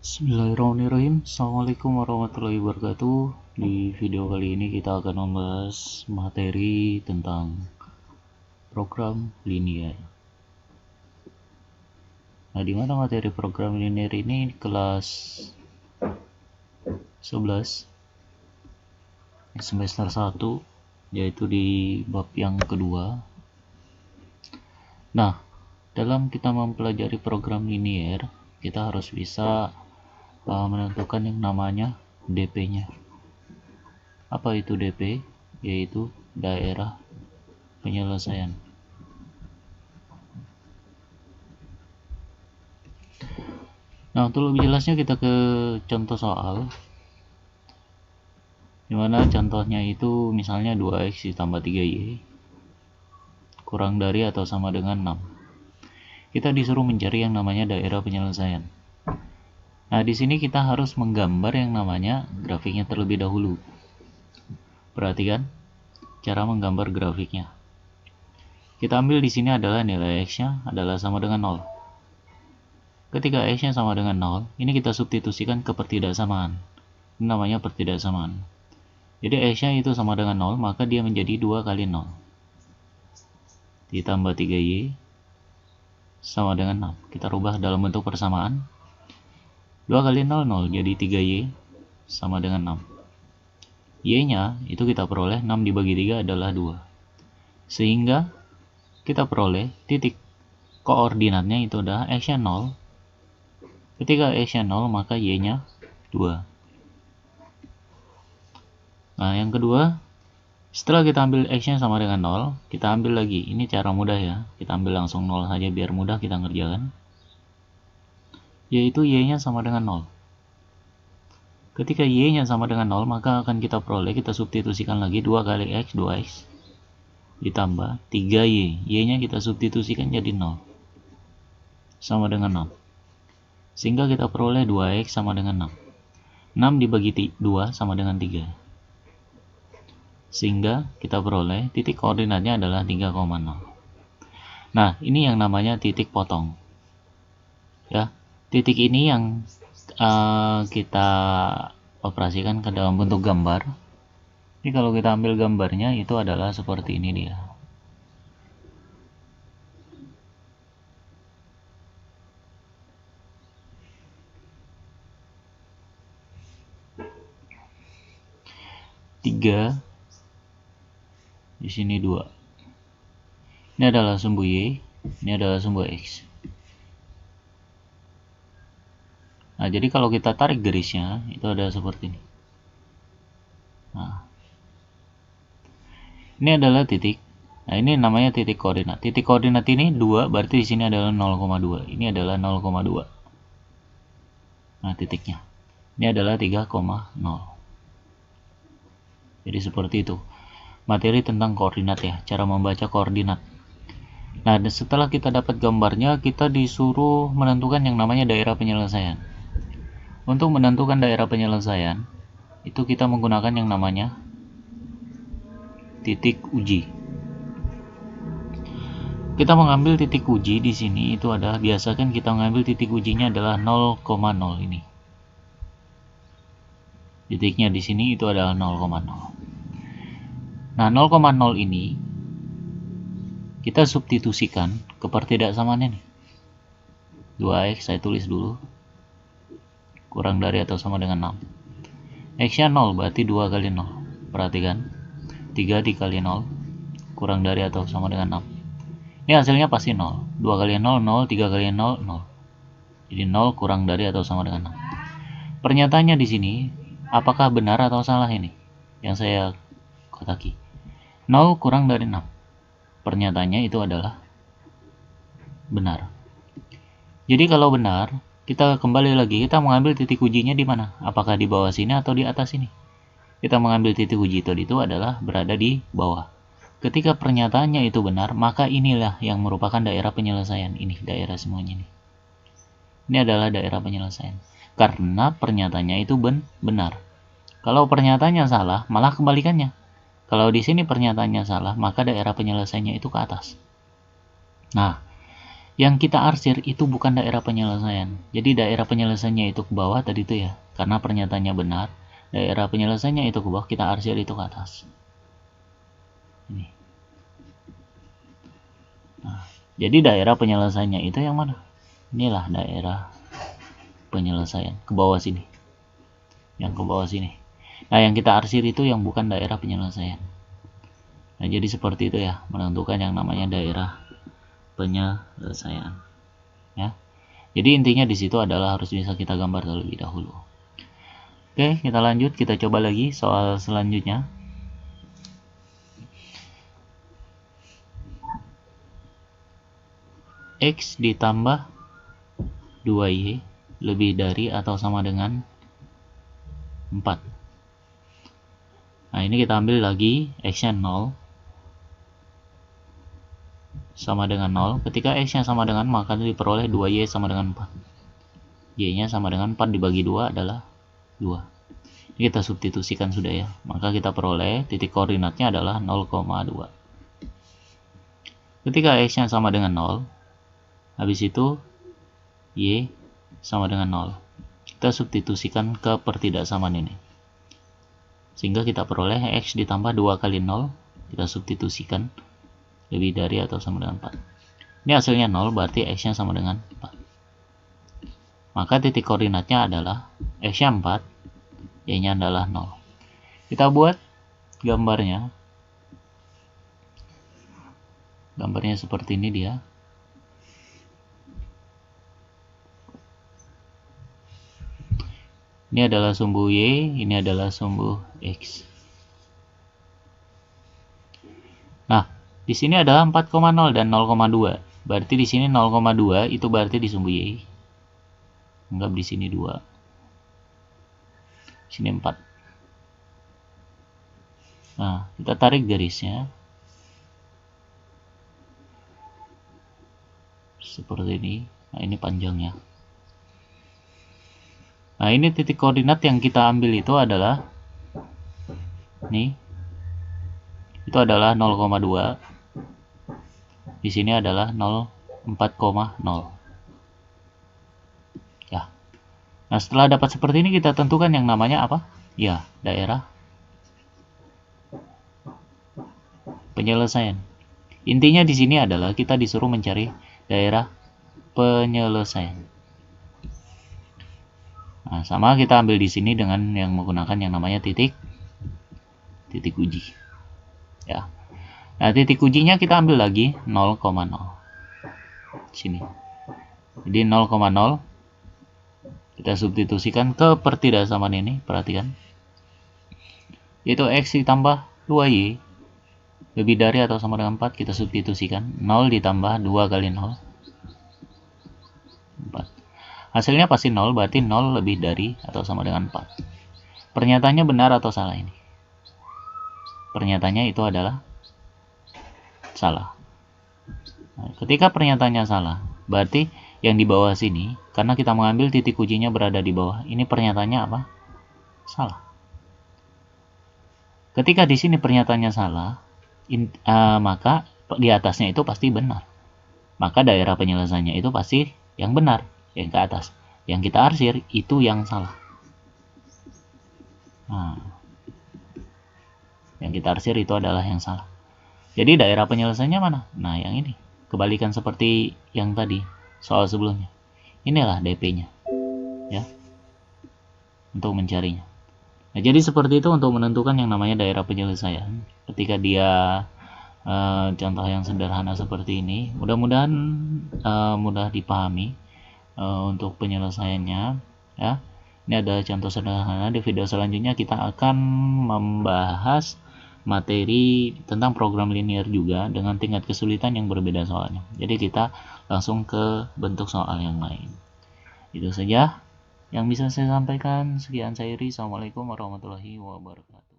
Bismillahirrahmanirrahim. Assalamualaikum warahmatullahi wabarakatuh. Di video kali ini kita akan membahas materi tentang program linear. Nah, di mana materi program linear ini kelas 11 semester 1, yaitu di bab yang kedua. Nah, dalam kita mempelajari program linear, kita harus bisa menentukan yang namanya DP-nya. Apa itu DP? Yaitu daerah penyelesaian. Nah, untuk lebih jelasnya kita ke contoh soal, dimana contohnya itu misalnya 2x ditambah 3y kurang dari atau sama dengan 6. Kita disuruh mencari yang namanya daerah penyelesaian. Nah, di sini kita harus menggambar yang namanya grafiknya terlebih dahulu. Perhatikan cara menggambar grafiknya. Kita ambil di sini adalah nilai x-nya adalah sama dengan 0. Ketika x-nya sama dengan 0, ini kita substitusikan ke pertidaksamaan. Ini namanya pertidaksamaan. Jadi x-nya itu sama dengan 0, maka dia menjadi 2 kali 0. Ditambah 3y sama dengan 6. Kita rubah dalam bentuk persamaan. 2 kali 0, 0. Jadi 3y sama dengan 6. Y-nya itu kita peroleh 6 dibagi 3 adalah 2. Sehingga kita peroleh titik koordinatnya itu adalah x-nya 0. Ketika x-nya 0, maka y-nya 2. Nah, yang kedua, setelah kita ambil x-nya sama dengan 0, kita ambil lagi. Ini cara mudah ya. Kita ambil langsung 0 saja biar mudah kita ngerjakan. Yaitu y-nya sama dengan 0. Ketika y-nya sama dengan 0, maka akan kita peroleh, kita substitusikan lagi 2 kali x, 2x. Ditambah 3y. Y-nya kita substitusikan jadi 0. Sama dengan 6. Sehingga kita peroleh 2x sama dengan 6. 6 dibagi 2 sama dengan 3. Sehingga kita peroleh titik koordinatnya adalah 3,0. Nah, ini yang namanya titik potong. Ya, titik ini yang kita operasikan ke dalam bentuk gambar. Jadi kalau kita ambil gambarnya itu adalah seperti ini dia. Tiga, di sini 2. Ini adalah sumbu y, ini adalah sumbu x. Nah, jadi kalau kita tarik garisnya, itu ada seperti ini. Nah, ini adalah titik. Nah, ini namanya titik koordinat. Titik koordinat ini 2, berarti di sini adalah 0,2. Ini adalah 0,2. Nah, titiknya. Ini adalah 3,0. Jadi seperti itu. Materi tentang koordinat ya, cara membaca koordinat. Nah, setelah kita dapat gambarnya, kita disuruh menentukan yang namanya daerah penyelesaian. Untuk menentukan daerah penyelesaian, itu kita menggunakan yang namanya titik uji. Kita mengambil titik uji di sini itu adalah, biasakan kita mengambil titik ujinya adalah 0,0 ini. Titiknya di sini itu adalah 0,0. Nah, 0,0 ini kita substitusikan ke pertidaksamaan ini. 2x saya tulis dulu. Kurang dari atau sama dengan 6. X-nya 0 berarti 2 kali 0. Perhatikan. 3 dikali 0 kurang dari atau sama dengan 6. Ini hasilnya pasti 0. 2 kali 0, 0. 3 kali 0, 0. Jadi 0 kurang dari atau sama dengan 6. Pernyataannya di sini, apakah benar atau salah ini? Yang saya kotaki. 0 kurang dari 6. Pernyataannya itu adalah benar. Jadi kalau benar, kita kembali lagi, kita mengambil titik ujinya di mana? Apakah di bawah sini atau di atas sini? Kita mengambil titik uji tadi itu adalah berada di bawah. Ketika pernyataannya itu benar, maka inilah yang merupakan daerah penyelesaian. Ini daerah semuanya ini. Ini adalah daerah penyelesaian. Karena pernyataannya itu benar. Kalau pernyataannya salah, malah kebalikannya. Kalau di sini pernyataannya salah, maka daerah penyelesaiannya itu ke atas. Nah, Yang kita arsir itu bukan daerah penyelesaian. Jadi daerah penyelesaiannya itu ke bawah tadi itu ya, karena pernyataannya benar. Daerah penyelesaiannya itu ke bawah, kita arsir itu ke atas. Ini. Nah, jadi daerah penyelesaiannya itu yang mana? Inilah daerah penyelesaian, ke bawah sini. Yang ke bawah sini. Nah, yang kita arsir itu yang bukan daerah penyelesaian. Nah, jadi seperti itu ya, menentukan yang namanya daerah penyelesaian. Ya. Jadi intinya di situ adalah harus bisa kita gambar terlebih dahulu. Oke, kita lanjut, kita coba lagi soal selanjutnya. X ditambah 2Y lebih dari atau sama dengan 4. Nah, ini kita ambil lagi X-nya 0 sama dengan 0. Ketika X-nya sama dengan, maka diperoleh 2Y sama dengan 4. Y-nya sama dengan 4 dibagi 2 adalah 2. Ini kita substitusikan sudah ya. Maka kita peroleh titik koordinatnya adalah 0,2. Ketika X-nya sama dengan 0, habis itu Y sama dengan 0. Kita substitusikan ke pertidaksamaan ini. Sehingga kita peroleh X ditambah 2 kali 0. Kita substitusikan lebih dari atau sama dengan 4. Ini hasilnya 0, berarti X-nya sama dengan 4. Maka titik koordinatnya adalah X-nya 4, Y-nya adalah 0. Kita buat gambarnya. Gambarnya seperti ini dia. Ini adalah sumbu Y, ini adalah sumbu X. Nah, di sini adalah 4,0 dan 0,2. Berarti di sini 0,2 itu berarti di sumbu Y. Anggap di sini 2. Sini 4. Nah, kita tarik garisnya. Seperti ini. Nah, ini panjangnya. Nah, ini titik koordinat yang kita ambil itu adalah nih. Itu adalah 0,2. Di sini adalah 4,0. Ya. Nah, setelah dapat seperti ini kita tentukan yang namanya apa? Ya, daerah penyelesaian. Intinya di sini adalah kita disuruh mencari daerah penyelesaian. Nah, sama kita ambil di sini dengan yang menggunakan yang namanya titik uji. Ya. Nah, titik ujinya kita ambil lagi 0,0. Sini. Jadi 0,0 kita substitusikan ke pertidaksamaan ini, perhatikan. Yaitu X ditambah 2Y lebih dari atau sama dengan 4, kita substitusikan 0 ditambah 2 kali 0, 4. Hasilnya pasti 0, berarti 0 lebih dari atau sama dengan 4. Pernyataannya benar atau salah ini? Pernyataannya itu adalah salah. Nah, ketika pernyataannya salah, berarti yang di bawah sini, karena kita mengambil titik ujinya berada di bawah, ini pernyataannya apa? Salah. Ketika di sini pernyataannya salah, maka di atasnya itu pasti benar. Maka daerah penyelesaiannya itu pasti yang benar, yang ke atas. Yang kita arsir itu yang salah. Nah, yang kita arsir itu adalah yang salah. Jadi daerah penyelesaiannya mana? Nah, yang ini. Kebalikan seperti yang tadi, soal sebelumnya. Inilah DP-nya. Ya. Untuk mencarinya. Nah, jadi seperti itu untuk menentukan yang namanya daerah penyelesaian. Ketika dia contoh yang sederhana seperti ini, mudah-mudahan mudah dipahami untuk penyelesaiannya. Ya, ini ada contoh sederhana. Di video selanjutnya kita akan membahas materi tentang program linear juga dengan tingkat kesulitan yang berbeda soalnya. Jadi kita langsung ke bentuk soal yang lain. Itu saja yang bisa saya sampaikan. Sekian saya Iri. Assalamualaikum warahmatullahi wabarakatuh.